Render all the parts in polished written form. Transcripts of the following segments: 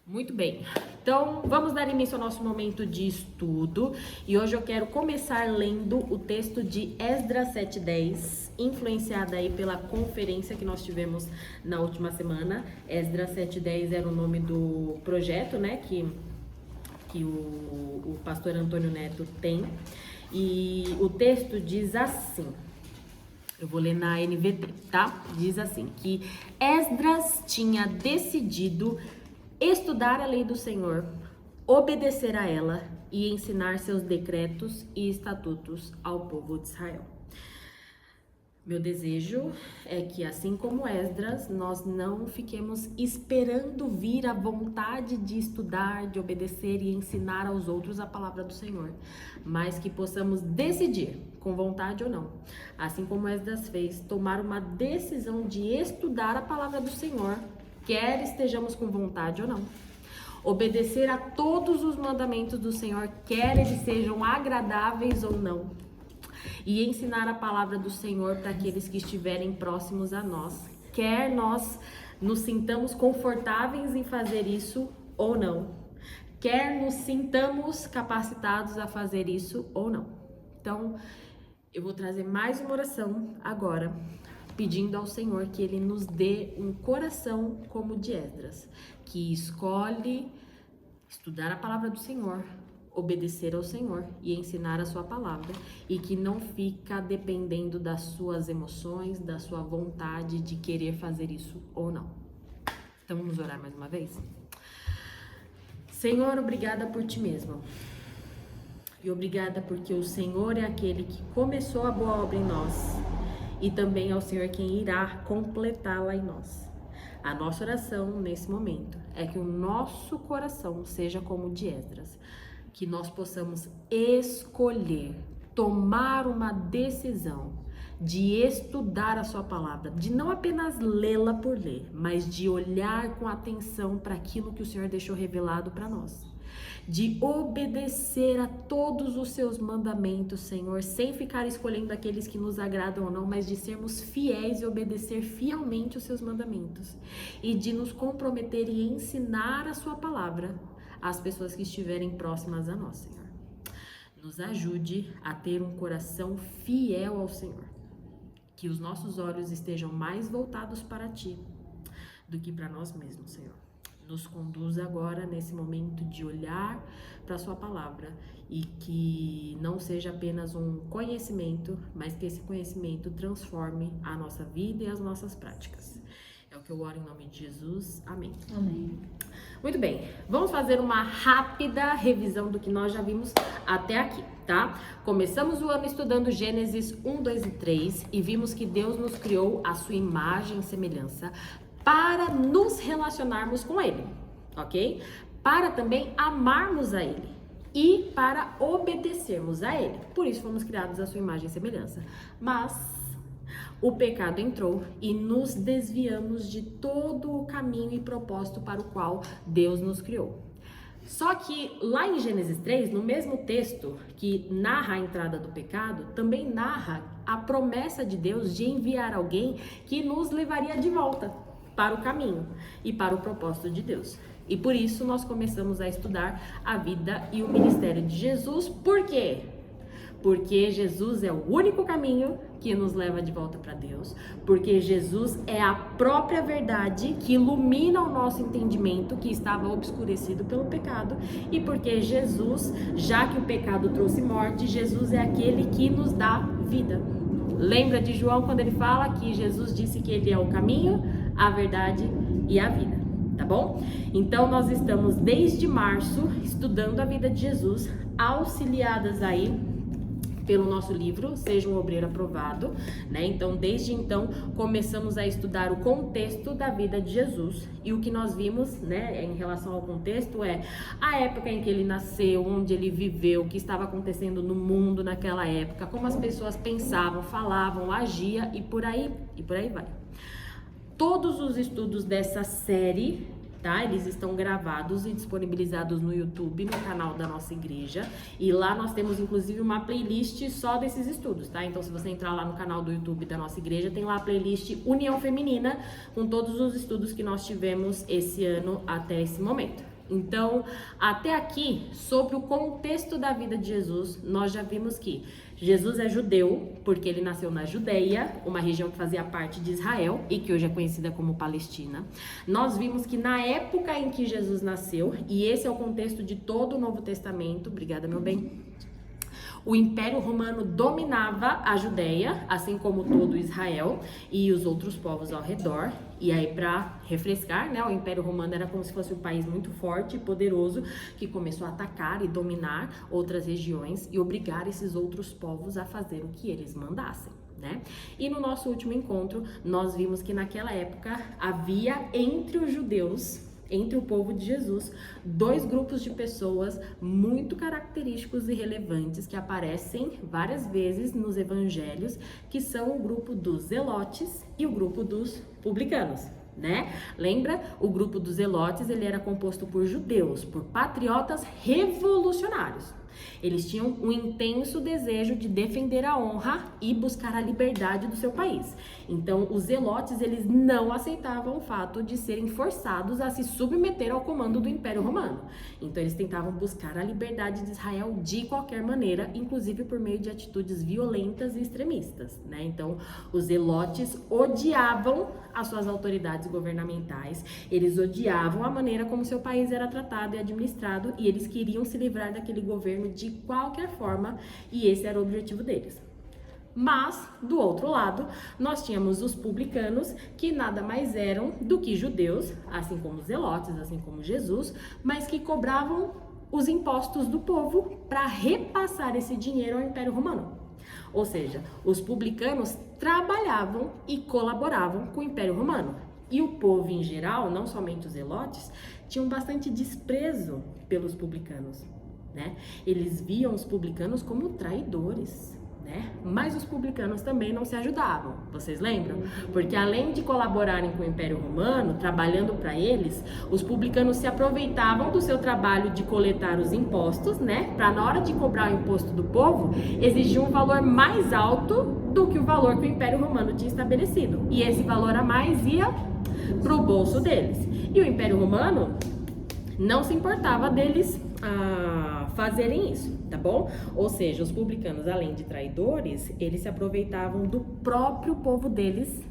Muito bem, então vamos dar início ao nosso momento de estudo e hoje eu quero começar lendo o texto de Esdras 7:10, influenciada aí pela conferência que nós tivemos na última semana. Esdras 7:10 era o nome do projeto, né, que o pastor Antônio Neto tem, e o texto diz assim. Eu vou ler na NVT, tá? Diz assim, que Esdras tinha decidido estudar a lei do Senhor, obedecer a ela e ensinar seus decretos e estatutos ao povo de Israel. Meu desejo é que, assim como Esdras, nós não fiquemos esperando vir a vontade de estudar, de obedecer e ensinar aos outros a palavra do Senhor, mas que possamos decidir, com vontade ou não, assim como Esdras fez, tomar uma decisão de estudar a palavra do Senhor, quer estejamos com vontade ou não. Obedecer a todos os mandamentos do Senhor, quer eles sejam agradáveis ou não. E ensinar a palavra do Senhor para aqueles que estiverem próximos a nós, quer nós nos sintamos confortáveis em fazer isso ou não, quer nos sintamos capacitados a fazer isso ou não. Então, eu vou trazer mais uma oração agora, pedindo ao Senhor que Ele nos dê um coração como o de Esdras, que escolhe estudar a palavra do Senhor, obedecer ao Senhor e ensinar a sua palavra, e que não fica dependendo das suas emoções, da sua vontade de querer fazer isso ou não. Então vamos orar mais uma vez? Senhor, obrigada por ti mesmo. E obrigada porque o Senhor é aquele que começou a boa obra em nós, e também é o Senhor quem irá completá-la em nós. A nossa oração nesse momento é que o nosso coração seja como o de Esdras, que nós possamos escolher, tomar uma decisão de estudar a sua palavra, de não apenas lê-la por ler, mas de olhar com atenção para aquilo que o Senhor deixou revelado para nós, de obedecer a todos os seus mandamentos, Senhor, sem ficar escolhendo aqueles que nos agradam ou não, mas de sermos fiéis e obedecer fielmente os seus mandamentos, e de nos comprometer e ensinar a sua palavra às pessoas que estiverem próximas a nós, Senhor. Nos ajude a ter um coração fiel ao Senhor, que os nossos olhos estejam mais voltados para Ti do que para nós mesmos, Senhor. Nos conduza agora nesse momento de olhar para a sua palavra, e que não seja apenas um conhecimento, mas que esse conhecimento transforme a nossa vida e as nossas práticas. É o que eu oro em nome de Jesus. Amém. Amém. Muito bem, vamos fazer uma rápida revisão do que nós já vimos até aqui, tá? Começamos o ano estudando Gênesis 1, 2 e 3 e vimos que Deus nos criou à sua imagem e semelhança para nos relacionarmos com Ele, ok? Para também amarmos a Ele e para obedecermos a Ele. Por isso fomos criados à sua imagem e semelhança. Mas o pecado entrou e nos desviamos de todo o caminho e propósito para o qual Deus nos criou. Só que lá em Gênesis 3, no mesmo texto que narra a entrada do pecado, também narra a promessa de Deus de enviar alguém que nos levaria de volta para o caminho e para o propósito de Deus. E por isso nós começamos a estudar a vida e o ministério de Jesus. Por quê? Porque Jesus é o único caminho que nos leva de volta para Deus, porque Jesus é a própria verdade que ilumina o nosso entendimento que estava obscurecido pelo pecado, e porque Jesus, já que o pecado trouxe morte, Jesus é aquele que nos dá vida. Lembra de João quando ele fala que Jesus disse que ele é o caminho, a verdade e a vida, tá bom? Então nós estamos desde março estudando a vida de Jesus, auxiliadas aí pelo nosso livro Seja um Obreiro Aprovado, né? Então, desde então, começamos a estudar o contexto da vida de Jesus, e o que nós vimos, né, em relação ao contexto é a época em que ele nasceu, onde ele viveu, o que estava acontecendo no mundo naquela época, como as pessoas pensavam, falavam, agiam e por aí vai. Todos os estudos dessa série, tá? Eles estão gravados e disponibilizados no YouTube, no canal da nossa igreja, e lá nós temos inclusive uma playlist só desses estudos, tá? Então, se você entrar lá no canal do YouTube da nossa igreja, tem lá a playlist União Feminina, com todos os estudos que nós tivemos esse ano até esse momento, Então, até aqui, sobre o contexto da vida de Jesus, nós já vimos que Jesus é judeu, porque ele nasceu na Judeia, uma região que fazia parte de Israel e que hoje é conhecida como Palestina. Nós vimos que na época em que Jesus nasceu, e esse é o contexto de todo o Novo Testamento, obrigada, meu bem, o Império Romano dominava a Judeia, assim como todo Israel e os outros povos ao redor. E aí, para refrescar, né, o Império Romano era como se fosse um país muito forte e poderoso que começou a atacar e dominar outras regiões e obrigar esses outros povos a fazer o que eles mandassem, né? E no nosso último encontro, nós vimos que naquela época havia entre os judeus, entre o povo de Jesus, dois grupos de pessoas muito característicos e relevantes que aparecem várias vezes nos evangelhos, que são o grupo dos zelotes e o grupo dos publicanos, né? Lembra? O grupo dos zelotes, ele era composto por judeus, por patriotas revolucionários. Eles tinham um intenso desejo de defender a honra e buscar a liberdade do seu país. Então, os zelotes, eles não aceitavam o fato de serem forçados a se submeter ao comando do Império Romano. Então, eles tentavam buscar a liberdade de Israel de qualquer maneira, inclusive por meio de atitudes violentas e extremistas, né? Então, os zelotes odiavam as suas autoridades governamentais, eles odiavam a maneira como seu país era tratado e administrado, e eles queriam se livrar daquele governo de qualquer forma, e esse era o objetivo deles. Mas, do outro lado, nós tínhamos os publicanos, que nada mais eram do que judeus, assim como os zelotes, assim como Jesus, mas que cobravam os impostos do povo para repassar esse dinheiro ao Império Romano. Ou seja, os publicanos trabalhavam e colaboravam com o Império Romano. E o povo em geral, não somente os zelotes, tinham bastante desprezo pelos publicanos, né? Eles viam os publicanos como traidores, né? Mas os publicanos também não se ajudavam, vocês lembram? Porque além de colaborarem com o Império Romano, trabalhando para eles, os publicanos se aproveitavam do seu trabalho de coletar os impostos, né? Para na hora de cobrar o imposto do povo, exigir um valor mais alto do que o valor que o Império Romano tinha estabelecido. E esse valor a mais ia pro bolso deles. E o Império Romano não se importava deles fazerem isso, tá bom? Ou seja, os publicanos, além de traidores, eles se aproveitavam do próprio povo deles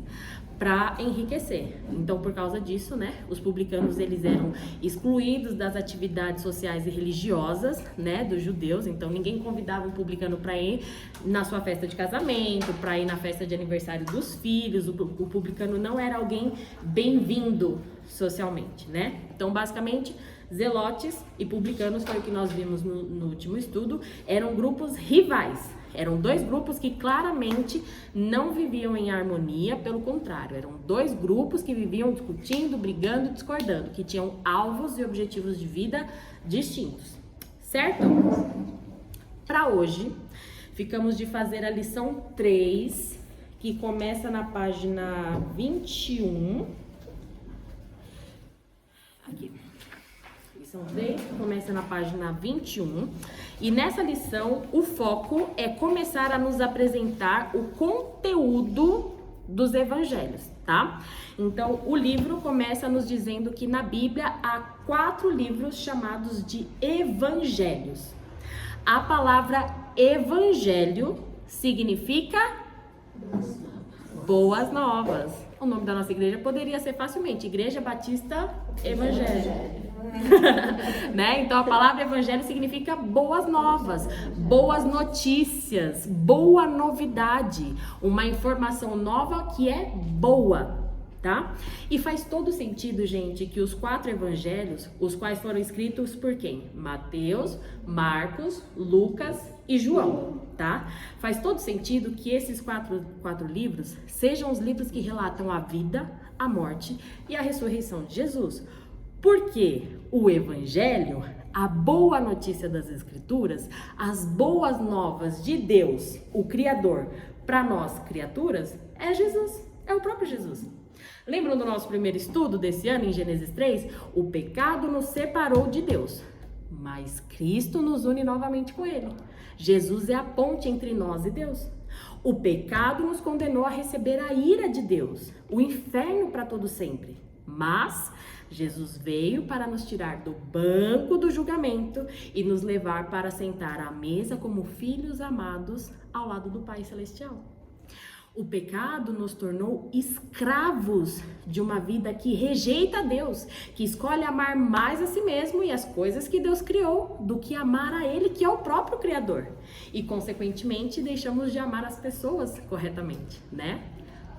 para enriquecer. Então, por causa disso, né, os publicanos, eles eram excluídos das atividades sociais e religiosas, né, dos judeus. Então, ninguém convidava um publicano para ir na sua festa de casamento, para ir na festa de aniversário dos filhos. O publicano não era alguém bem-vindo socialmente, né? Então, basicamente, zelotes e publicanos, foi o que nós vimos no último estudo, eram grupos rivais. Eram dois grupos que claramente não viviam em harmonia, pelo contrário, eram dois grupos que viviam discutindo, brigando, discordando, que tinham alvos e objetivos de vida distintos, certo? Para hoje, ficamos de fazer a lição 3, que começa na página 21. Aqui. Lição 3, começa na página 21, e nessa lição o foco é começar a nos apresentar o conteúdo dos evangelhos, tá? Então, o livro começa nos dizendo que na Bíblia há 4 livros chamados de evangelhos. A palavra evangelho significa boas novas. O nome da nossa igreja poderia ser facilmente Igreja Batista Evangelho. Né? Então a palavra evangelho significa boas novas, boas notícias, boa novidade, uma informação nova que é boa, tá? E faz todo sentido, gente, que os 4 evangelhos, os quais foram escritos por quem? Mateus, Marcos, Lucas e João, tá? Faz todo sentido que esses quatro livros sejam os livros que relatam a vida, a morte e a ressurreição de Jesus. Porque o evangelho, a boa notícia das escrituras, as boas novas de Deus, o Criador, para nós criaturas, é Jesus, é o próprio Jesus. Lembram do nosso primeiro estudo desse ano, em Gênesis 3? O pecado nos separou de Deus, mas Cristo nos une novamente com Ele. Jesus é a ponte entre nós e Deus. O pecado nos condenou a receber a ira de Deus, o inferno para todo sempre. Mas Jesus veio para nos tirar do banco do julgamento e nos levar para sentar à mesa como filhos amados ao lado do Pai Celestial. O pecado nos tornou escravos de uma vida que rejeita a Deus, que escolhe amar mais a si mesmo e as coisas que Deus criou do que amar a Ele, que é o próprio Criador. E, consequentemente, deixamos de amar as pessoas corretamente, né?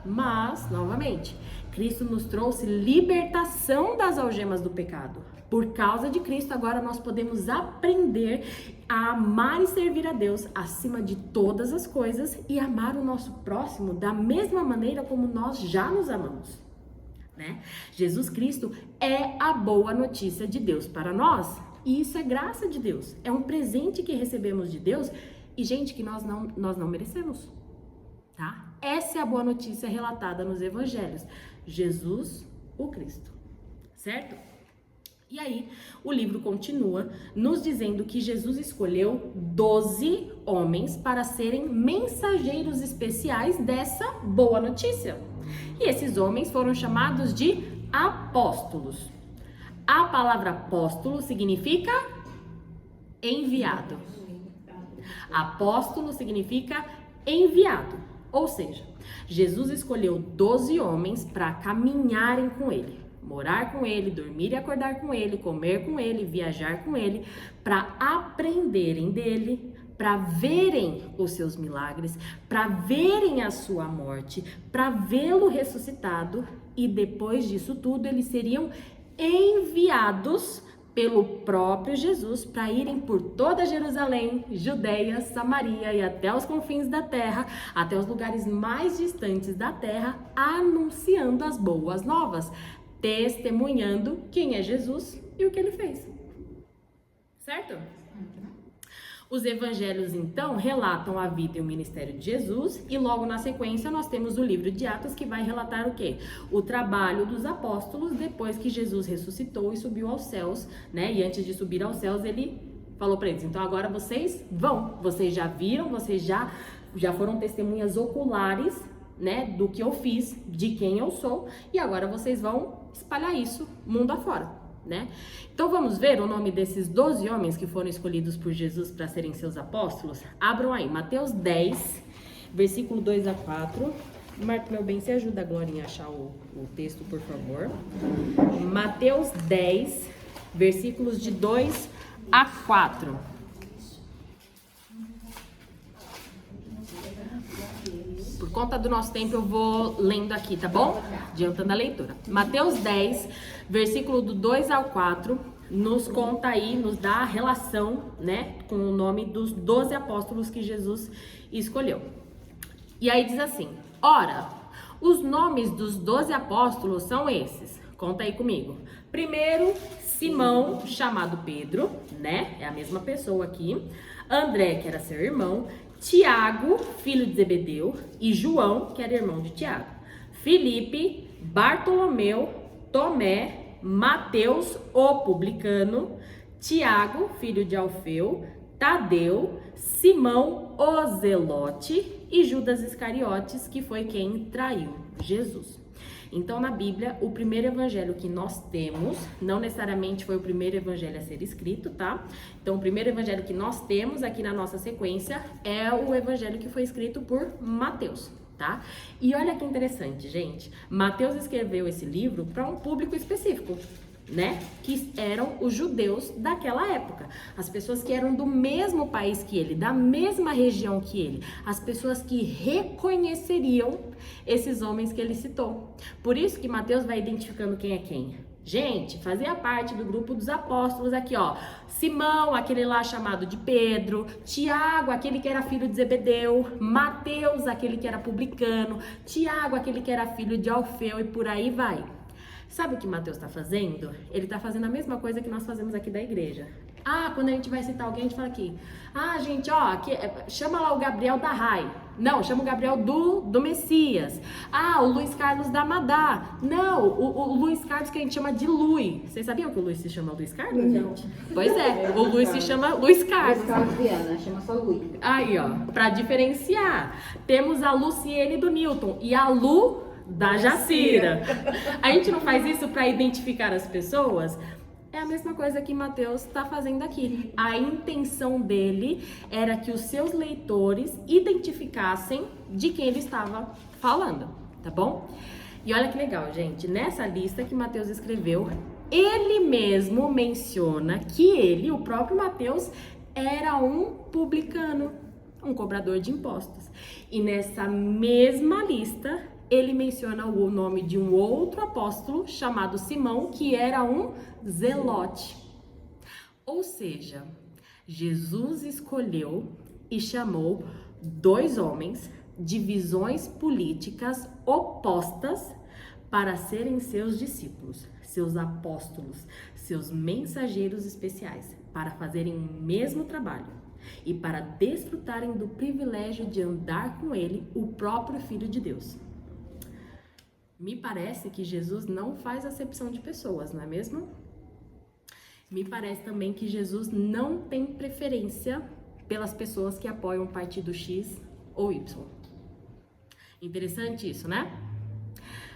Mas, novamente, Cristo nos trouxe libertação das algemas do pecado. Por causa de Cristo, agora nós podemos aprender a amar e servir a Deus acima de todas as coisas e amar o nosso próximo da mesma maneira como nós já nos amamos, né? Jesus Cristo é a boa notícia de Deus para nós. E isso é graça de Deus. É um presente que recebemos de Deus e, gente, que nós não merecemos, tá? Essa é a boa notícia relatada nos evangelhos. Jesus, o Cristo, certo? E aí, o livro continua nos dizendo que Jesus escolheu 12 homens para serem mensageiros especiais dessa boa notícia. E esses homens foram chamados de apóstolos. A palavra apóstolo significa enviado. Apóstolo significa enviado. Ou seja, Jesus escolheu 12 homens para caminharem com ele. Morar com ele, dormir e acordar com ele, comer com ele, viajar com ele, para aprenderem dele, para verem os seus milagres, para verem a sua morte, para vê-lo ressuscitado, e depois disso tudo eles seriam enviados pelo próprio Jesus para irem por toda Jerusalém, Judeia, Samaria e até os confins da terra, até os lugares mais distantes da terra, anunciando as boas novas, testemunhando quem é Jesus e o que ele fez. Certo? Os evangelhos, então, relatam a vida e o ministério de Jesus, e logo na sequência nós temos o livro de Atos, que vai relatar o quê? O trabalho dos apóstolos depois que Jesus ressuscitou e subiu aos céus, né? E antes de subir aos céus, ele falou para eles: então agora vocês vão, vocês já viram, vocês já foram testemunhas oculares, né, do que eu fiz, de quem eu sou, e agora vocês vão espalhar isso mundo afora, né? Então vamos ver o nome desses 12 homens que foram escolhidos por Jesus para serem seus apóstolos? Abram aí, Mateus 10, versículo 2 a 4. Marco, meu bem, você ajuda a Glorinha a achar o texto, por favor. Mateus 10, versículos de 2 a 4. Por conta do nosso tempo, eu vou lendo aqui, tá bom? Adiantando a leitura. Mateus 10, versículo do 2 ao 4, nos conta aí, nos dá a relação, né, com o nome dos 12 apóstolos que Jesus escolheu. E aí diz assim: ora, os nomes dos 12 apóstolos são esses. Conta aí comigo. Primeiro, Simão, chamado Pedro, né? É a mesma pessoa aqui. André, que era seu irmão. Tiago, filho de Zebedeu, e João, que era irmão de Tiago. Filipe, Bartolomeu, Tomé, Mateus, o publicano, Tiago, filho de Alfeu, Tadeu, Simão, o zelote, e Judas Iscariotes, que foi quem traiu Jesus. Então, na Bíblia, o primeiro evangelho que nós temos, não necessariamente foi o primeiro evangelho a ser escrito, tá? Então, o primeiro evangelho que nós temos aqui na nossa sequência é o evangelho que foi escrito por Mateus, tá? E olha que interessante, gente. Mateus escreveu esse livro para um público específico, né? Que eram os judeus daquela época. As pessoas que eram do mesmo país que ele, da mesma região que ele. As pessoas que reconheceriam esses homens que ele citou. Por isso que Mateus vai identificando quem é quem. Gente, fazia parte do grupo dos apóstolos aqui, ó. Simão, aquele lá chamado de Pedro. Tiago, aquele que era filho de Zebedeu. Mateus, aquele que era publicano. Tiago, aquele que era filho de Alfeu, e por aí vai. Sabe o que Mateus está fazendo? Ele está fazendo a mesma coisa que nós fazemos aqui da igreja. Ah, quando a gente vai citar alguém, a gente fala aqui: ah, gente, ó, aqui, chama lá o Gabriel da Rai. Não, chama o Gabriel do Messias. Ah, o Luiz Carlos da Madá. Não, o Luiz Carlos que a gente chama de Lui. Vocês sabiam que o Luiz se chama Luiz Carlos, gente? Pois é, o Luiz se chama Luiz Carlos. Luiz Carlos Viana, chama só Lui. Aí, ó, pra diferenciar. Temos a Luciene do Newton e a Lu da Jacira. A gente não faz isso para identificar as pessoas? É a mesma coisa que Mateus está fazendo aqui. A intenção dele era que os seus leitores identificassem de quem ele estava falando, tá bom? E olha que legal, gente. Nessa lista que Mateus escreveu, ele mesmo menciona que ele, o próprio Mateus, era um publicano, um cobrador de impostos. E nessa mesma lista, ele menciona o nome de um outro apóstolo chamado Simão, que era um zelote. Ou seja, Jesus escolheu e chamou dois homens de visões políticas opostas para serem seus discípulos, seus apóstolos, seus mensageiros especiais, para fazerem o mesmo trabalho e para desfrutarem do privilégio de andar com ele, o próprio Filho de Deus. Me parece que Jesus não faz acepção de pessoas, não é mesmo? Me parece também que Jesus não tem preferência pelas pessoas que apoiam o partido X ou Y. Interessante isso, né?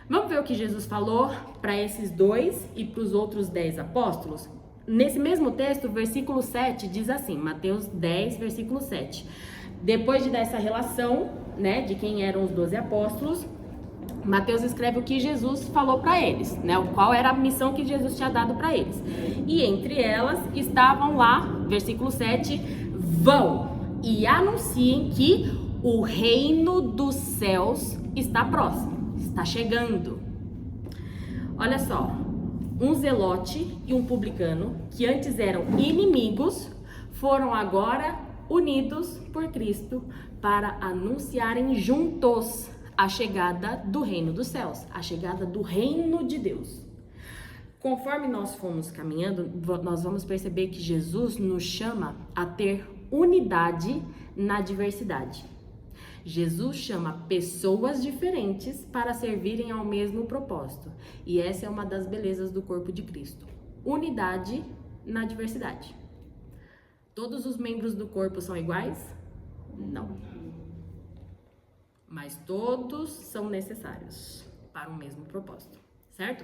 Vamos ver o que Jesus falou para esses dois e para os outros 10 apóstolos? Nesse mesmo texto, versículo 7 diz assim, Mateus 10, versículo 7. Depois de dar essa relação, né, de quem eram os 12 apóstolos, Mateus escreve o que Jesus falou para eles, né? Qual era a missão que Jesus tinha dado para eles. E entre elas estavam lá, versículo 7, vão e anunciem que o reino dos céus está próximo, está chegando. Olha só, um zelote e um publicano, que antes eram inimigos, foram agora unidos por Cristo para anunciarem juntos a chegada do reino dos céus, a chegada do reino de Deus. Conforme nós fomos caminhando, nós vamos perceber que Jesus nos chama a ter unidade na diversidade. Jesus chama pessoas diferentes para servirem ao mesmo propósito. E essa é uma das belezas do corpo de Cristo. Unidade na diversidade. Todos os membros do corpo são iguais? Não. Mas todos são necessários para o mesmo propósito, certo?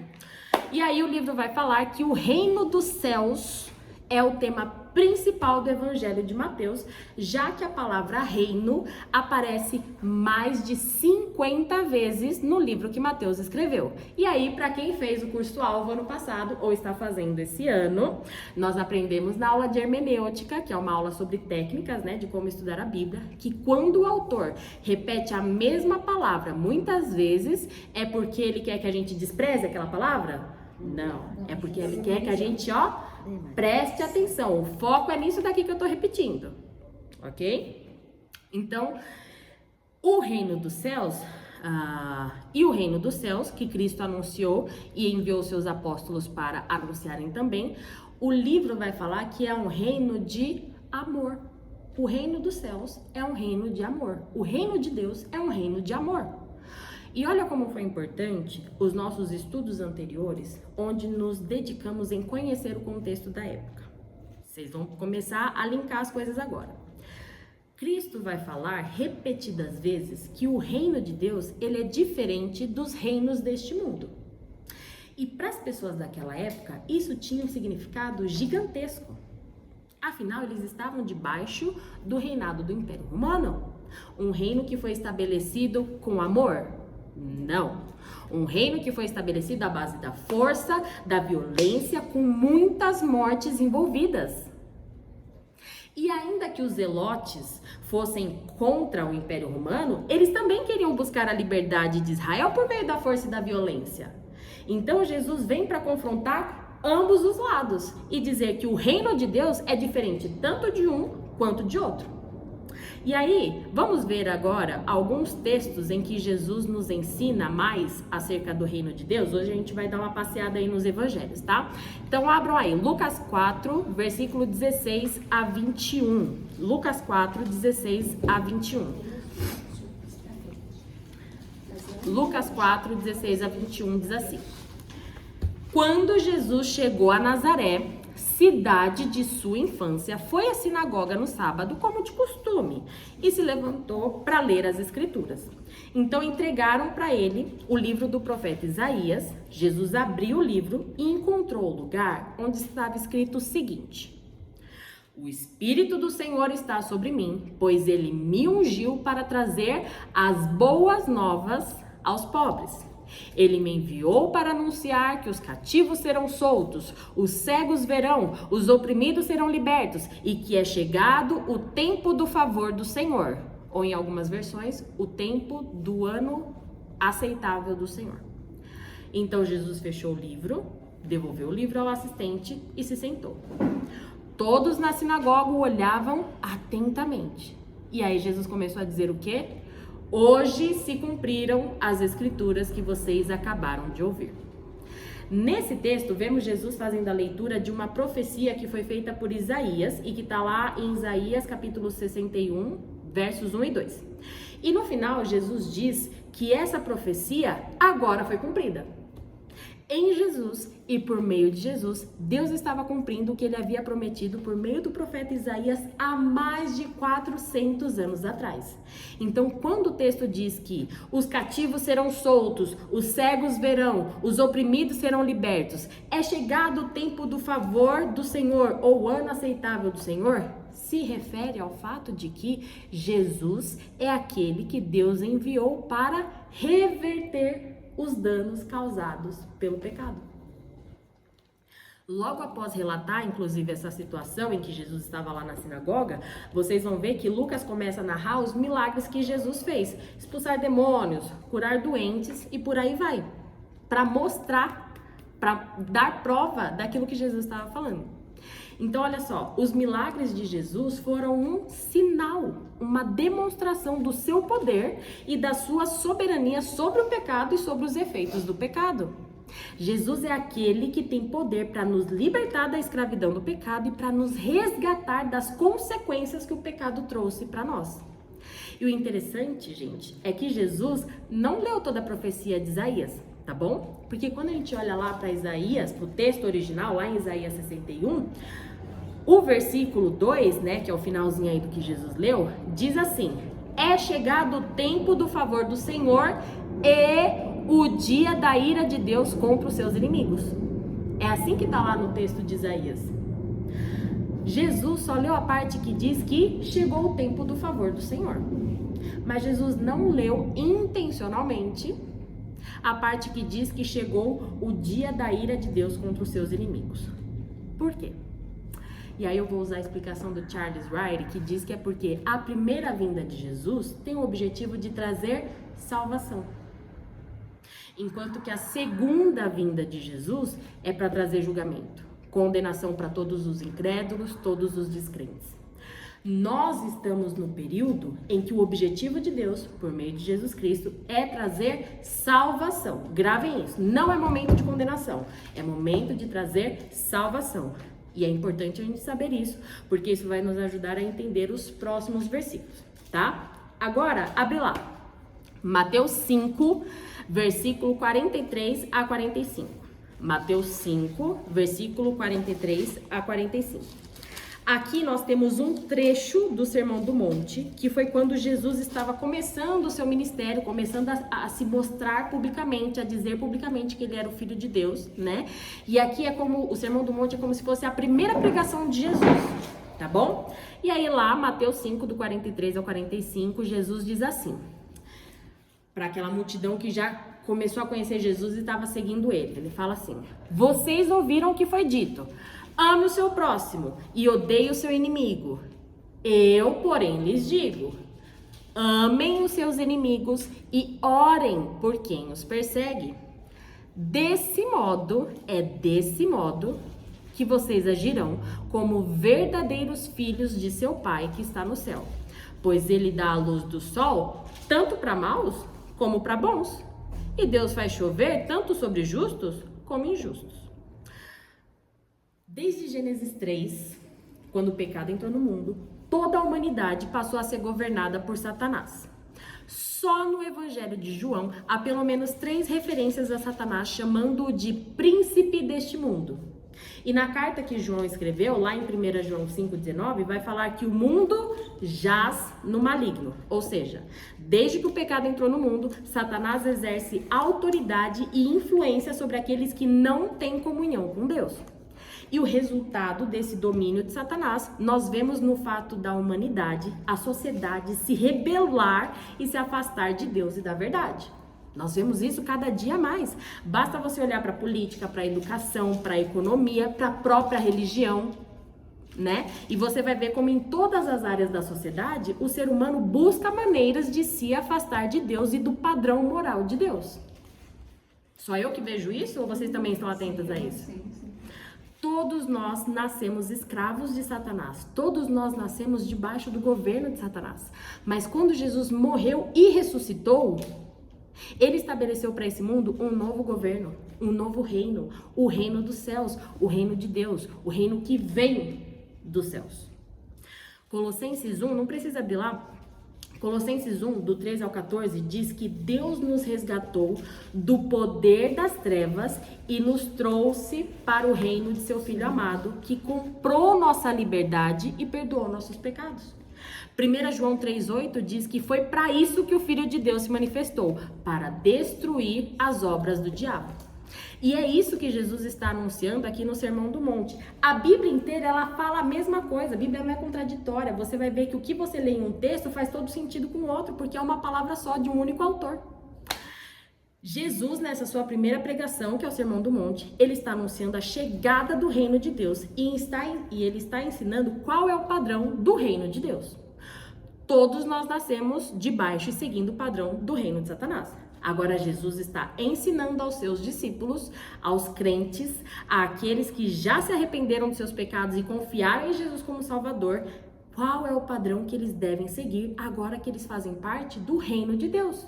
E aí o livro vai falar que o reino dos céus é o tema principal do Evangelho de Mateus, já que a palavra reino aparece mais de 50 vezes no livro que Mateus escreveu. E aí, para quem fez o curso alvo ano passado, ou está fazendo esse ano, nós aprendemos na aula de hermenêutica, que é uma aula sobre técnicas, né, de como estudar a Bíblia, que quando o autor repete a mesma palavra muitas vezes, é porque ele quer que a gente despreze aquela palavra? Não, é porque ele quer que a gente, preste atenção. O foco é nisso daqui que eu tô repetindo, ok? Então, o reino dos céus, e o reino dos céus, que Cristo anunciou e enviou seus apóstolos para anunciarem também, o livro vai falar que é um reino de amor. O reino dos céus é um reino de amor. O reino de Deus é um reino de amor. E olha como foi importante os nossos estudos anteriores, onde nos dedicamos em conhecer o contexto da época. Vocês vão começar a linkar as coisas agora. Cristo vai falar repetidas vezes que o reino de Deus, ele é diferente dos reinos deste mundo. E para as pessoas daquela época, isso tinha um significado gigantesco. Afinal, eles estavam debaixo do reinado do Império Romano. Um reino que foi estabelecido com amor? Não. Um reino que foi estabelecido à base da força, da violência, com muitas mortes envolvidas. E ainda que os zelotes fossem contra o Império Romano, eles também queriam buscar a liberdade de Israel por meio da força e da violência. Então Jesus vem para confrontar ambos os lados e dizer que o reino de Deus é diferente tanto de um quanto de outro. E aí, vamos ver agora alguns textos em que Jesus nos ensina mais acerca do reino de Deus. Hoje a gente vai dar uma passeada aí nos evangelhos, tá? Então abram aí, Lucas 4, versículo 16 a 21. Lucas 4, 16 a 21. Lucas 4, 16 a 21 diz assim: Quando Jesus chegou a Nazaré, cidade de sua infância, foi à sinagoga no sábado, como de costume, e se levantou para ler as escrituras. Então entregaram para ele o livro do profeta Isaías. Jesus abriu o livro e encontrou o lugar onde estava escrito o seguinte: o Espírito do Senhor está sobre mim, pois ele me ungiu para trazer as boas novas aos pobres. Ele me enviou para anunciar que os cativos serão soltos, os cegos verão, os oprimidos serão libertos e que é chegado o tempo do favor do Senhor. Ou em algumas versões, o tempo do ano aceitável do Senhor. Então Jesus fechou o livro, devolveu o livro ao assistente e se sentou. Todos na sinagoga o olhavam atentamente. E aí Jesus começou a dizer o quê? Hoje se cumpriram as escrituras que vocês acabaram de ouvir. Nesse texto, vemos Jesus fazendo a leitura de uma profecia que foi feita por Isaías e que está lá em Isaías capítulo 61, versos 1 e 2. E no final, Jesus diz que essa profecia agora foi cumprida. Em Jesus e por meio de Jesus, Deus estava cumprindo o que ele havia prometido por meio do profeta Isaías há mais de 400 anos atrás. Então, quando o texto diz que os cativos serão soltos, os cegos verão, os oprimidos serão libertos, é chegado o tempo do favor do Senhor ou o ano aceitável do Senhor, se refere ao fato de que Jesus é aquele que Deus enviou para reverter os danos causados pelo pecado. Logo após relatar, inclusive, essa situação em que Jesus estava lá na sinagoga, vocês vão ver que Lucas começa a narrar os milagres que Jesus fez. Expulsar demônios, curar doentes e por aí vai. Para mostrar, para dar prova daquilo que Jesus estava falando. Então, olha só, os milagres de Jesus foram um sinal, uma demonstração do seu poder e da sua soberania sobre o pecado e sobre os efeitos do pecado. Jesus é aquele que tem poder para nos libertar da escravidão do pecado e para nos resgatar das consequências que o pecado trouxe para nós. E o interessante, gente, é que Jesus não leu toda a profecia de Isaías, tá bom? Porque quando a gente olha lá para Isaías, pro texto original, lá em Isaías 61, o versículo 2, né, que é o finalzinho aí do que Jesus leu, diz assim: é chegado o tempo do favor do Senhor e o dia da ira de Deus contra os seus inimigos. É assim que tá lá no texto de Isaías. Jesus só leu a parte que diz que chegou o tempo do favor do Senhor. Mas Jesus não leu intencionalmente a parte que diz que chegou o dia da ira de Deus contra os seus inimigos. Por quê? E aí eu vou usar a explicação do Charles Wright, que diz que é porque a primeira vinda de Jesus tem o objetivo de trazer salvação. Enquanto que a segunda vinda de Jesus é para trazer julgamento, condenação para todos os incrédulos, todos os descrentes. Nós estamos no período em que o objetivo de Deus, por meio de Jesus Cristo, é trazer salvação. Gravem isso, não é momento de condenação, é momento de trazer salvação. E é importante a gente saber isso, porque isso vai nos ajudar a entender os próximos versículos, tá? Agora, abre lá. Mateus 5, versículo 43 a 45. Mateus 5, versículo 43 a 45. Aqui nós temos um trecho do Sermão do Monte, que foi quando Jesus estava começando o seu ministério, começando a se mostrar publicamente, a dizer publicamente que ele era o Filho de Deus, né? E aqui é como, o Sermão do Monte é como se fosse a primeira pregação de Jesus, tá bom? E aí lá, Mateus 5, do 43 ao 45, Jesus diz assim, para aquela multidão que já começou a conhecer Jesus e estava seguindo ele. Ele fala assim: vocês ouviram o que foi dito, ame o seu próximo e odeie o seu inimigo. Eu, porém, lhes digo, amem os seus inimigos e orem por quem os persegue. Desse modo que vocês agirão como verdadeiros filhos de seu Pai que está no céu. Pois ele dá a luz do sol tanto para maus como para bons. E Deus faz chover tanto sobre justos como injustos. Desde Gênesis 3, quando o pecado entrou no mundo, toda a humanidade passou a ser governada por Satanás. Só no Evangelho de João há pelo menos 3 referências a Satanás, chamando-o de príncipe deste mundo. E na carta que João escreveu, lá em 1 João 5,19, vai falar que o mundo jaz no maligno. Ou seja, desde que o pecado entrou no mundo, Satanás exerce autoridade e influência sobre aqueles que não têm comunhão com Deus. E o resultado desse domínio de Satanás, nós vemos no fato da humanidade, a sociedade se rebelar e se afastar de Deus e da verdade. Nós vemos isso cada dia mais. Basta você olhar para a política, para a educação, para a economia, para a própria religião, né? E você vai ver como em todas as áreas da sociedade, o ser humano busca maneiras de se afastar de Deus e do padrão moral de Deus. Só eu que vejo isso ou vocês também estão atentos a isso? Sim. Todos nós nascemos escravos de Satanás. Todos nós nascemos debaixo do governo de Satanás. Mas quando Jesus morreu e ressuscitou, ele estabeleceu para esse mundo um novo governo, um novo reino, o reino dos céus, o reino de Deus, o reino que vem dos céus. Colossenses 1, não precisa abrir lá, Colossenses 1, do 13 ao 14, diz que Deus nos resgatou do poder das trevas e nos trouxe para o reino de seu Filho amado, que comprou nossa liberdade e perdoou nossos pecados. 1 João 3,8 diz que foi para isso que o Filho de Deus se manifestou, para destruir as obras do diabo. E é isso que Jesus está anunciando aqui no Sermão do Monte. A Bíblia inteira, ela fala a mesma coisa. A Bíblia não é contraditória. Você vai ver que o que você lê em um texto faz todo sentido com o outro, porque é uma palavra só, de um único autor. Jesus, nessa sua primeira pregação, que é o Sermão do Monte, ele está anunciando a chegada do reino de Deus. E ele está ensinando qual é o padrão do reino de Deus. Todos nós nascemos debaixo e seguindo o padrão do reino de Satanás. Agora Jesus está ensinando aos seus discípulos, aos crentes, àqueles que já se arrependeram dos seus pecados e confiaram em Jesus como Salvador, qual é o padrão que eles devem seguir agora que eles fazem parte do reino de Deus.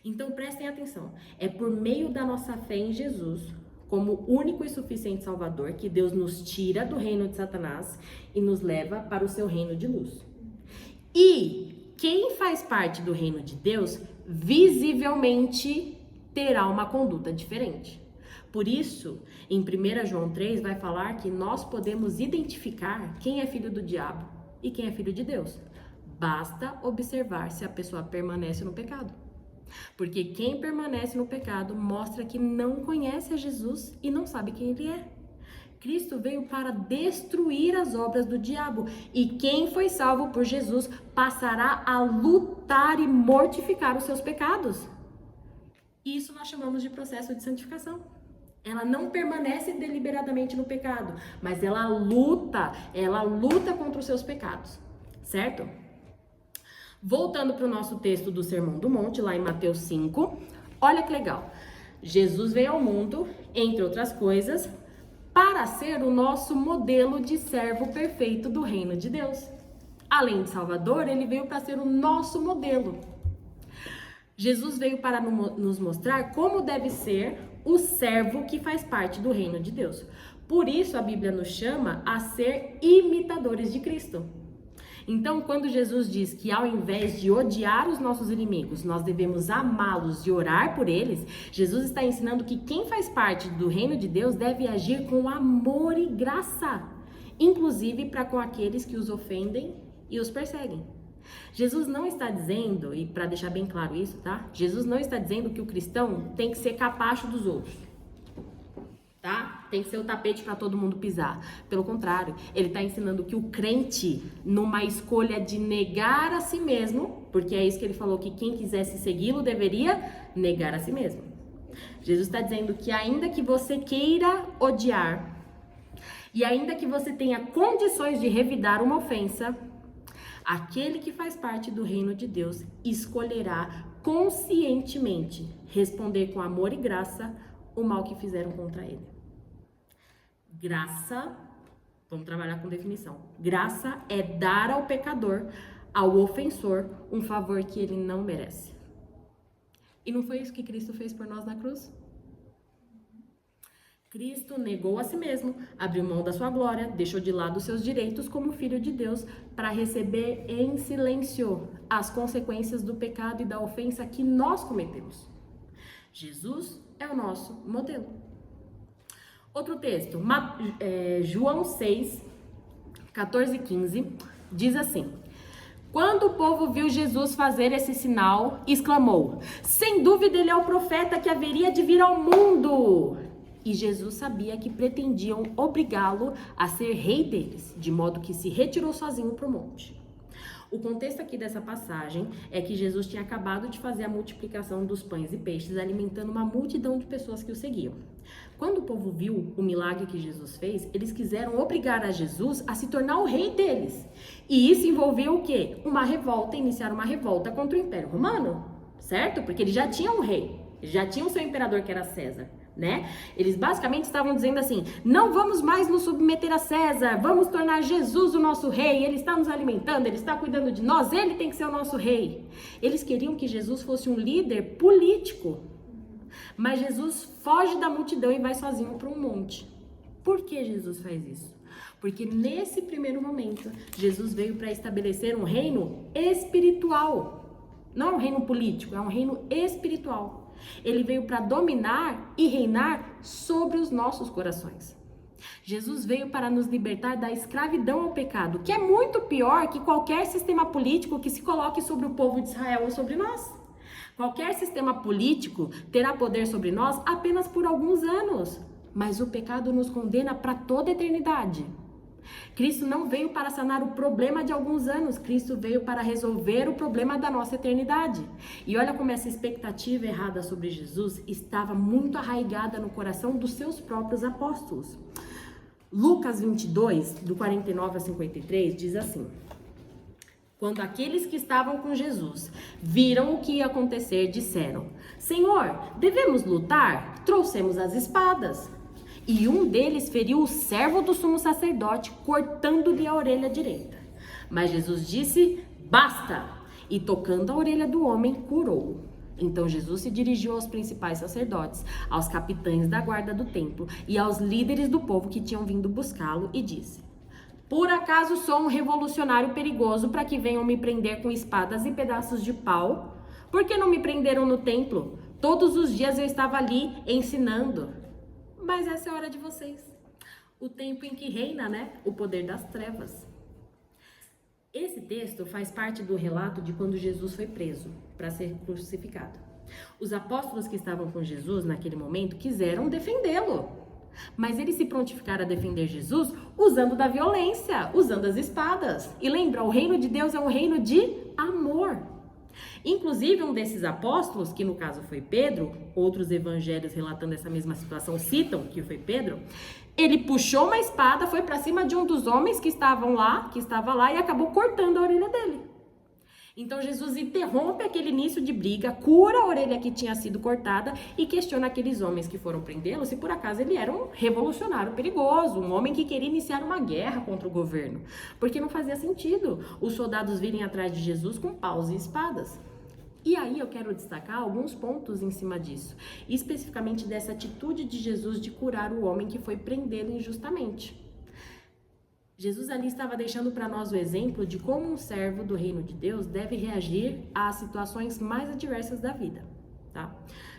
Então prestem atenção, é por meio da nossa fé em Jesus, como único e suficiente Salvador, que Deus nos tira do reino de Satanás e nos leva para o seu reino de luz. E quem faz parte do reino de Deus visivelmente terá uma conduta diferente. Por isso, em 1 João 3 vai falar que nós podemos identificar quem é filho do diabo e quem é filho de Deus. Basta observar se a pessoa permanece no pecado. Porque quem permanece no pecado mostra que não conhece a Jesus e não sabe quem ele é. Cristo veio para destruir as obras do diabo, e quem foi salvo por Jesus passará a lutar e mortificar os seus pecados. Isso nós chamamos de processo de santificação. Ela não permanece deliberadamente no pecado, mas ela luta contra os seus pecados, certo? Voltando para o nosso texto do Sermão do Monte, lá em Mateus 5, olha que legal. Jesus veio ao mundo, entre outras coisas, para ser o nosso modelo de servo perfeito do reino de Deus. Além de Salvador, ele veio para ser o nosso modelo. Jesus veio para nos mostrar como deve ser o servo que faz parte do reino de Deus. Por isso a Bíblia nos chama a ser imitadores de Cristo. Então, quando Jesus diz que ao invés de odiar os nossos inimigos, nós devemos amá-los e orar por eles, Jesus está ensinando que quem faz parte do reino de Deus deve agir com amor e graça, inclusive para com aqueles que os ofendem e os perseguem. Jesus não está dizendo, e para deixar bem claro isso, tá? Jesus não está dizendo que o cristão tem que ser capacho dos outros, tá? Tem que ser o tapete para todo mundo pisar. Pelo contrário, ele está ensinando que o crente, numa escolha de negar a si mesmo, porque é isso que ele falou, que quem quisesse segui-lo deveria negar a si mesmo. Jesus está dizendo que ainda que você queira odiar, e ainda que você tenha condições de revidar uma ofensa, aquele que faz parte do reino de Deus escolherá conscientemente responder com amor e graça o mal que fizeram contra ele. Graça, vamos trabalhar com definição. Graça é dar ao pecador, ao ofensor, um favor que ele não merece. E não foi isso que Cristo fez por nós na cruz? Cristo negou a si mesmo, abriu mão da sua glória, deixou de lado os seus direitos como filho de Deus para receber em silêncio as consequências do pecado e da ofensa que nós cometemos. Jesus é o nosso modelo. Outro texto, João 6, 14 e 15, diz assim: quando o povo viu Jesus fazer esse sinal, exclamou: sem dúvida ele é o profeta que haveria de vir ao mundo. E Jesus sabia que pretendiam obrigá-lo a ser rei deles, de modo que se retirou sozinho para o monte. O contexto aqui dessa passagem é que Jesus tinha acabado de fazer a multiplicação dos pães e peixes, alimentando uma multidão de pessoas que o seguiam. Quando o povo viu o milagre que Jesus fez, eles quiseram obrigar a Jesus a se tornar o rei deles. E isso envolveu o quê? Uma revolta, iniciar uma revolta contra o Império Romano, certo? Porque eles já tinham um rei, já tinham seu imperador que era César, né? Eles basicamente estavam dizendo assim: não vamos mais nos submeter a César, vamos tornar Jesus o nosso rei, ele está nos alimentando, ele está cuidando de nós, ele tem que ser o nosso rei. Eles queriam que Jesus fosse um líder político, mas Jesus foge da multidão e vai sozinho para um monte. Por que Jesus faz isso? Porque nesse primeiro momento, Jesus veio para estabelecer um reino espiritual. Não é um reino político, é um reino espiritual. Ele veio para dominar e reinar sobre os nossos corações. Jesus veio para nos libertar da escravidão ao pecado, que é muito pior que qualquer sistema político que se coloque sobre o povo de Israel ou sobre nós. Qualquer sistema político terá poder sobre nós apenas por alguns anos, mas o pecado nos condena para toda a eternidade. Cristo não veio para sanar o problema de alguns anos, Cristo veio para resolver o problema da nossa eternidade. E olha como essa expectativa errada sobre Jesus estava muito arraigada no coração dos seus próprios apóstolos. Lucas 22, do 49 a 53, diz assim: quando aqueles que estavam com Jesus viram o que ia acontecer, disseram: Senhor, devemos lutar? Trouxemos as espadas. E um deles feriu o servo do sumo sacerdote, cortando-lhe a orelha direita. Mas Jesus disse: basta! E tocando a orelha do homem, curou-o. Então Jesus se dirigiu aos principais sacerdotes, aos capitães da guarda do templo e aos líderes do povo que tinham vindo buscá-lo e disse: por acaso sou um revolucionário perigoso para que venham me prender com espadas e pedaços de pau? Por que não me prenderam no templo? Todos os dias eu estava ali ensinando. Mas essa é a hora de vocês. O tempo em que reina, né? O poder das trevas. Esse texto faz parte do relato de quando Jesus foi preso para ser crucificado. Os apóstolos que estavam com Jesus naquele momento quiseram defendê-lo. Mas eles se prontificaram a defender Jesus usando da violência, usando as espadas. E lembra, o reino de Deus é um reino de amor. Inclusive, um desses apóstolos, que no caso foi Pedro, outros evangelhos relatando essa mesma situação citam que foi Pedro, ele puxou uma espada, foi para cima de um dos homens que estava lá e acabou cortando a orelha dele. Então Jesus interrompe aquele início de briga, cura a orelha que tinha sido cortada e questiona aqueles homens que foram prendê-lo se por acaso ele era um revolucionário perigoso, um homem que queria iniciar uma guerra contra o governo. Porque não fazia sentido os soldados virem atrás de Jesus com paus e espadas. E aí eu quero destacar alguns pontos em cima disso, especificamente dessa atitude de Jesus de curar o homem que foi prendê-lo injustamente. Jesus ali estava deixando para nós o exemplo de como um servo do reino de Deus deve reagir às situações mais adversas da vida, tá?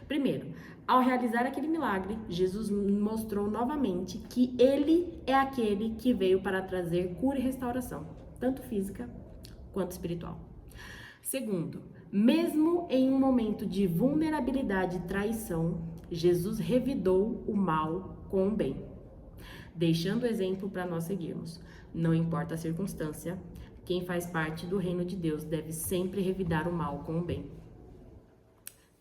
Primeiro, ao realizar aquele milagre, Jesus mostrou novamente que ele é aquele que veio para trazer cura e restauração, tanto física quanto espiritual. Segundo, mesmo em um momento de vulnerabilidade e traição, Jesus revidou o mal com o bem, deixando o exemplo para nós seguirmos. Não importa a circunstância, quem faz parte do reino de Deus deve sempre revidar o mal com o bem.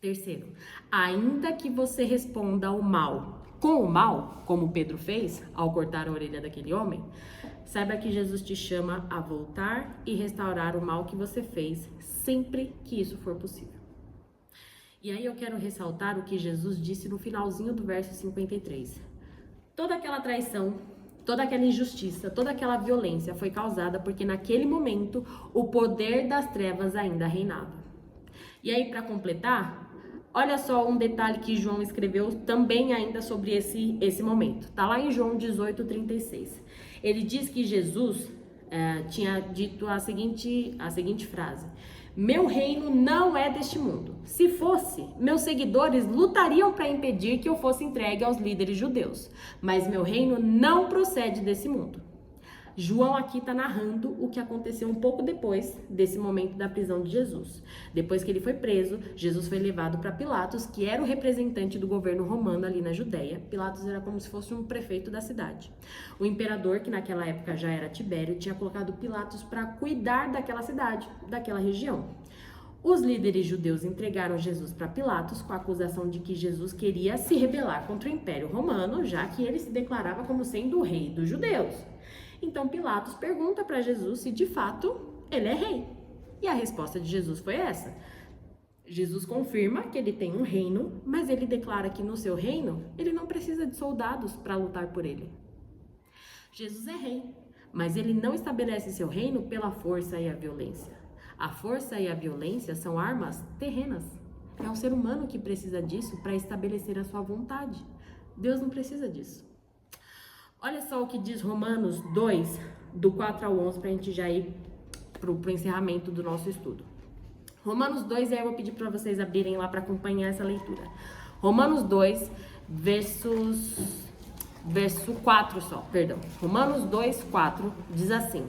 Terceiro, ainda que você responda ao mal com o mal, como Pedro fez ao cortar a orelha daquele homem, saiba que Jesus te chama a voltar e restaurar o mal que você fez, sempre que isso for possível. E aí eu quero ressaltar o que Jesus disse no finalzinho do verso 53. Toda aquela traição, toda aquela injustiça, toda aquela violência foi causada porque naquele momento o poder das trevas ainda reinava. E aí, para completar, olha só um detalhe que João escreveu também ainda sobre esse momento. Tá lá em João 18:36. Ele diz que Jesus tinha dito a seguinte frase: Meu reino não é deste mundo. Se fosse, meus seguidores lutariam para impedir que eu fosse entregue aos líderes judeus. Mas meu reino não procede desse mundo. João aqui está narrando o que aconteceu um pouco depois desse momento da prisão de Jesus. Depois que ele foi preso, Jesus foi levado para Pilatos, que era o representante do governo romano ali na Judéia. Pilatos era como se fosse um prefeito da cidade. O imperador, que naquela época já era Tibério, tinha colocado Pilatos para cuidar daquela cidade, daquela região. Os líderes judeus entregaram Jesus para Pilatos com a acusação de que Jesus queria se rebelar contra o Império Romano, já que ele se declarava como sendo o rei dos judeus. Então Pilatos pergunta para Jesus se de fato ele é rei. E a resposta de Jesus foi essa. Jesus confirma que ele tem um reino, mas ele declara que no seu reino ele não precisa de soldados para lutar por ele. Jesus é rei, mas ele não estabelece seu reino pela força e a violência. A força e a violência são armas terrenas. É o ser humano que precisa disso para estabelecer a sua vontade. Deus não precisa disso. Olha só o que diz Romanos 2, do 4 ao 11, para a gente já ir para o encerramento do nosso estudo. Romanos 2, aí eu vou pedir para vocês abrirem lá para acompanhar essa leitura. Romanos 2, verso 4 só, perdão. Romanos 2, 4, diz assim: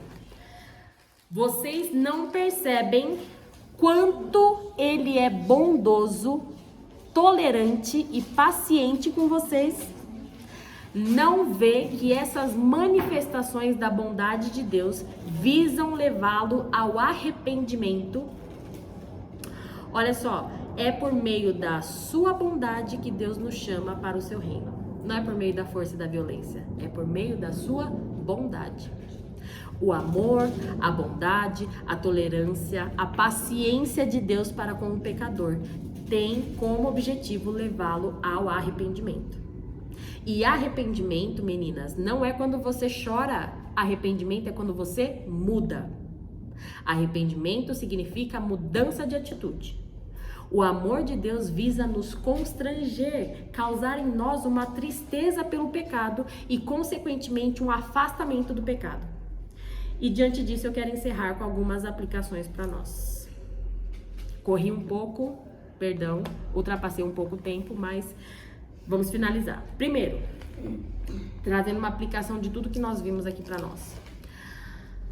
vocês não percebem quanto ele é bondoso, tolerante e paciente com vocês? Não vê que essas manifestações da bondade de Deus visam levá-lo ao arrependimento? Olha só, é por meio da sua bondade que Deus nos chama para o seu reino. Não é por meio da força e da violência, é por meio da sua bondade. O amor, a bondade, a tolerância, a paciência de Deus para com o pecador tem como objetivo levá-lo ao arrependimento. E arrependimento, meninas, não é quando você chora. Arrependimento é quando você muda. Arrependimento significa mudança de atitude. O amor de Deus visa nos constranger, causar em nós uma tristeza pelo pecado e, consequentemente, um afastamento do pecado. E diante disso eu quero encerrar com algumas aplicações para nós. Corri um pouco, perdão, ultrapassei um pouco o tempo, mas vamos finalizar. Primeiro, trazendo uma aplicação de tudo que nós vimos aqui para nós.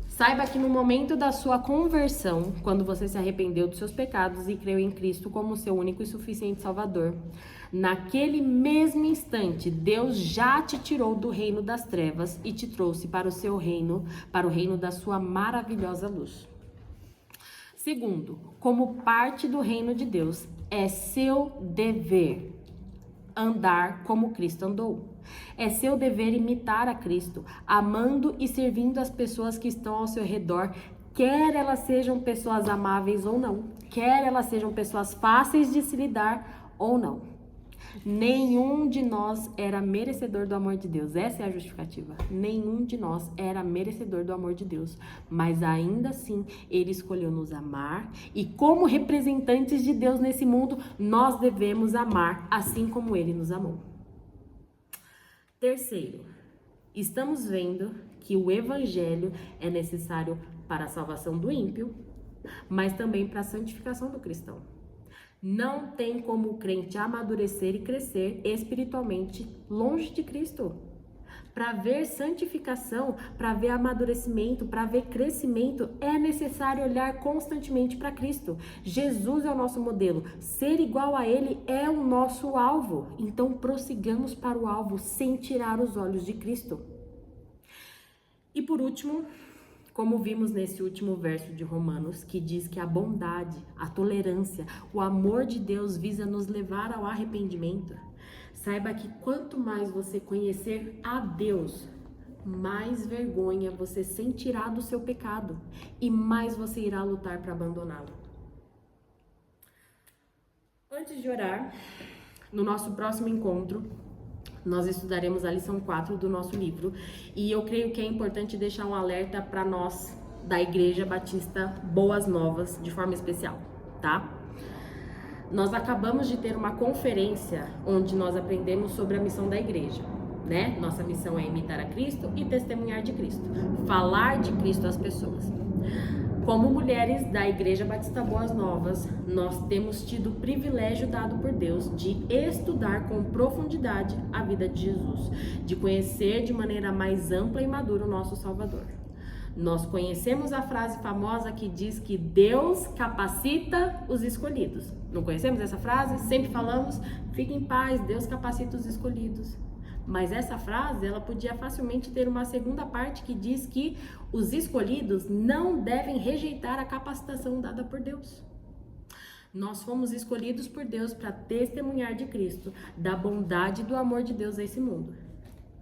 Saiba que no momento da sua conversão, quando você se arrependeu dos seus pecados e creu em Cristo como seu único e suficiente Salvador, naquele mesmo instante, Deus já te tirou do reino das trevas e te trouxe para o seu reino, para o reino da sua maravilhosa luz. Segundo, como parte do reino de Deus, é seu dever andar como Cristo andou. É seu dever imitar a Cristo, amando e servindo as pessoas que estão ao seu redor, quer elas sejam pessoas amáveis ou não, quer elas sejam pessoas fáceis de se lidar ou não. Nenhum de nós era merecedor do amor de Deus. Essa é a justificativa. Nenhum de nós era merecedor do amor de Deus. Mas ainda assim, Ele escolheu nos amar. E como representantes de Deus nesse mundo, nós devemos amar assim como Ele nos amou. Terceiro, estamos vendo que o Evangelho é necessário para a salvação do ímpio, mas também para a santificação do cristão. Não tem como o crente amadurecer e crescer espiritualmente longe de Cristo. Para ver santificação, para ver amadurecimento, para ver crescimento, é necessário olhar constantemente para Cristo. Jesus é o nosso modelo. Ser igual a Ele é o nosso alvo. Então prossigamos para o alvo sem tirar os olhos de Cristo. E por último, como vimos nesse último verso de Romanos, que diz que a bondade, a tolerância, o amor de Deus visa nos levar ao arrependimento. Saiba que quanto mais você conhecer a Deus, mais vergonha você sentirá do seu pecado e mais você irá lutar para abandoná-lo. Antes de orar, no nosso próximo encontro, nós estudaremos a lição 4 do nosso livro e eu creio que é importante deixar um alerta para nós da Igreja Batista Boas Novas de forma especial, tá? Nós acabamos de ter uma conferência onde nós aprendemos sobre a missão da igreja, né? Nossa missão é imitar a Cristo e testemunhar de Cristo, falar de Cristo às pessoas. Como mulheres da Igreja Batista Boas Novas, nós temos tido o privilégio dado por Deus de estudar com profundidade a vida de Jesus, de conhecer de maneira mais ampla e madura o nosso Salvador. Nós conhecemos a frase famosa que diz que Deus capacita os escolhidos. Não conhecemos essa frase? Sempre falamos, fique em paz, Deus capacita os escolhidos. Mas essa frase, ela podia facilmente ter uma segunda parte que diz que os escolhidos não devem rejeitar a capacitação dada por Deus. Nós fomos escolhidos por Deus para testemunhar de Cristo, da bondade e do amor de Deus a esse mundo.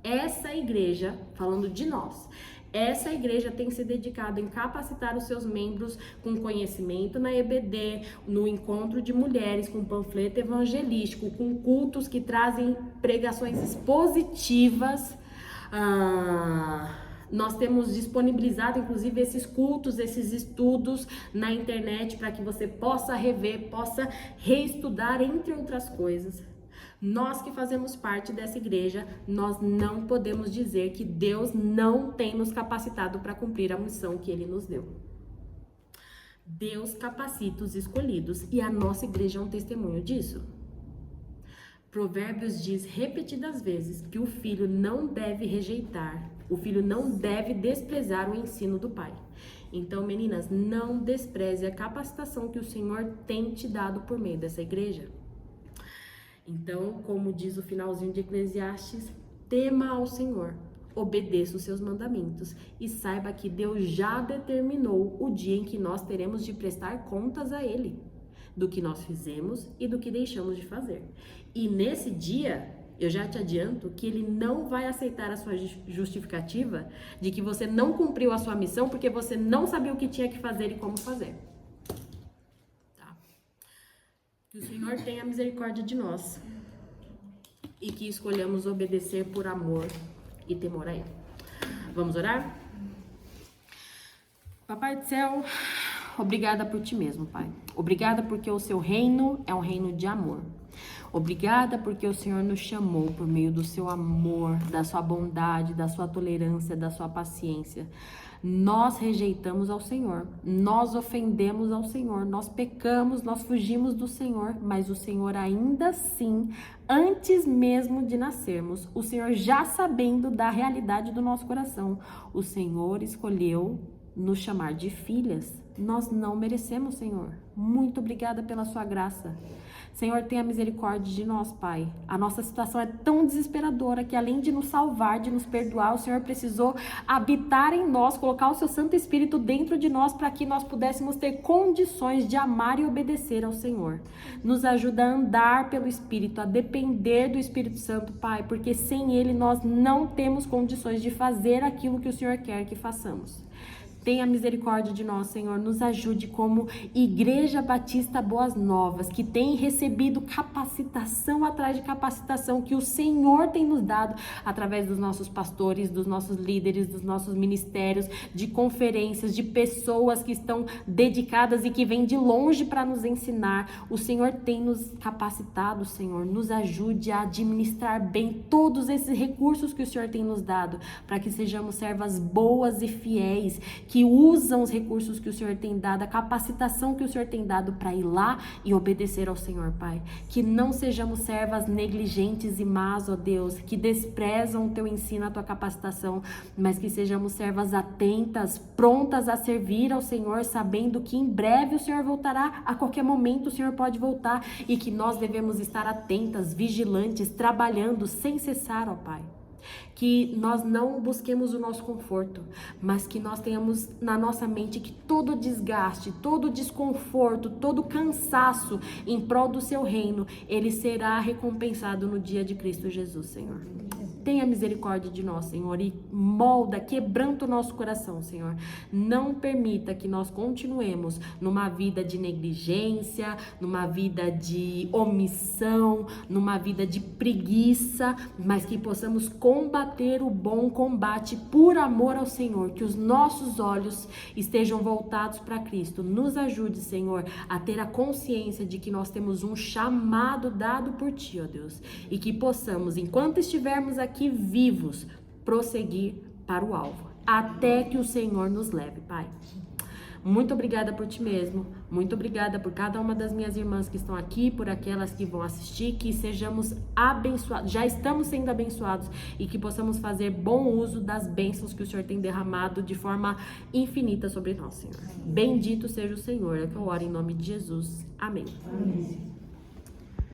Essa igreja, falando de nós, essa igreja tem se dedicado em capacitar os seus membros com conhecimento na EBD, no encontro de mulheres, com panfleto evangelístico, com cultos que trazem pregações positivas. Nós temos disponibilizado, inclusive, esses cultos, esses estudos na internet para que você possa rever, possa reestudar, entre outras coisas. Nós que fazemos parte dessa igreja, nós não podemos dizer que Deus não tem nos capacitado para cumprir a missão que Ele nos deu. Deus capacita os escolhidos e a nossa igreja é um testemunho disso. Provérbios diz repetidas vezes que o filho não deve rejeitar, o filho não deve desprezar o ensino do pai. Então, meninas, não despreze a capacitação que o Senhor tem te dado por meio dessa igreja. Então, como diz o finalzinho de Eclesiastes, tema ao Senhor, obedeça os seus mandamentos e saiba que Deus já determinou o dia em que nós teremos de prestar contas a Ele, do que nós fizemos e do que deixamos de fazer. E nesse dia, eu já te adianto que Ele não vai aceitar a sua justificativa de que você não cumpriu a sua missão porque você não sabia o que tinha que fazer e como fazer. Que o Senhor tenha misericórdia de nós e que escolhamos obedecer por amor e temor a Ele. Vamos orar? Papai do céu, obrigada por Ti mesmo, Pai. Obrigada porque o Seu reino é um reino de amor. Obrigada porque o Senhor nos chamou por meio do Seu amor, da Sua bondade, da Sua tolerância, da Sua paciência. Nós rejeitamos ao Senhor, nós ofendemos ao Senhor, nós pecamos, nós fugimos do Senhor, mas o Senhor ainda assim, antes mesmo de nascermos, o Senhor já sabendo da realidade do nosso coração, o Senhor escolheu nos chamar de filhas. Nós não merecemos, Senhor. Muito obrigada pela Sua graça. Senhor, tenha misericórdia de nós, Pai. A nossa situação é tão desesperadora que além de nos salvar, de nos perdoar, o Senhor precisou habitar em nós, colocar o Seu Santo Espírito dentro de nós para que nós pudéssemos ter condições de amar e obedecer ao Senhor. Nos ajuda a andar pelo Espírito, a depender do Espírito Santo, Pai, porque sem Ele nós não temos condições de fazer aquilo que o Senhor quer que façamos. Tenha misericórdia de nós, Senhor, nos ajude como Igreja Batista Boas Novas, que tem recebido capacitação atrás de capacitação que o Senhor tem nos dado através dos nossos pastores, dos nossos líderes, dos nossos ministérios, de conferências, de pessoas que estão dedicadas e que vêm de longe para nos ensinar. O Senhor tem nos capacitado, Senhor, nos ajude a administrar bem todos esses recursos que o Senhor tem nos dado, para que sejamos servas boas e fiéis, que usam os recursos que o Senhor tem dado, a capacitação que o Senhor tem dado para ir lá e obedecer ao Senhor, Pai. Que não sejamos servas negligentes e más, ó Deus, que desprezam o Teu ensino, a Tua capacitação, mas que sejamos servas atentas, prontas a servir ao Senhor, sabendo que em breve o Senhor voltará, a qualquer momento o Senhor pode voltar e que nós devemos estar atentas, vigilantes, trabalhando sem cessar, ó Pai. Que nós não busquemos o nosso conforto, mas que nós tenhamos na nossa mente que todo desgaste, todo desconforto, todo cansaço em prol do Seu reino, ele será recompensado no dia de Cristo Jesus, Senhor. Tenha misericórdia de nós, Senhor, e molda, quebranta o nosso coração, Senhor. Não permita que nós continuemos numa vida de negligência, numa vida de omissão, numa vida de preguiça, mas que possamos combater o bom combate por amor ao Senhor, que os nossos olhos estejam voltados para Cristo. Nos ajude, Senhor, a ter a consciência de que nós temos um chamado dado por Ti, ó Deus, e que possamos, enquanto estivermos aqui vivos, prosseguir para o alvo, até que o Senhor nos leve, Pai. Muito obrigada por ti mesmo. Muito obrigada por cada uma das minhas irmãs que estão aqui, por aquelas que vão assistir, que sejamos abençoados, já estamos sendo abençoados e que possamos fazer bom uso das bênçãos que o Senhor tem derramado de forma infinita sobre nós, Senhor. Bendito seja o Senhor, é que eu oro em nome de Jesus. Amém. Amém.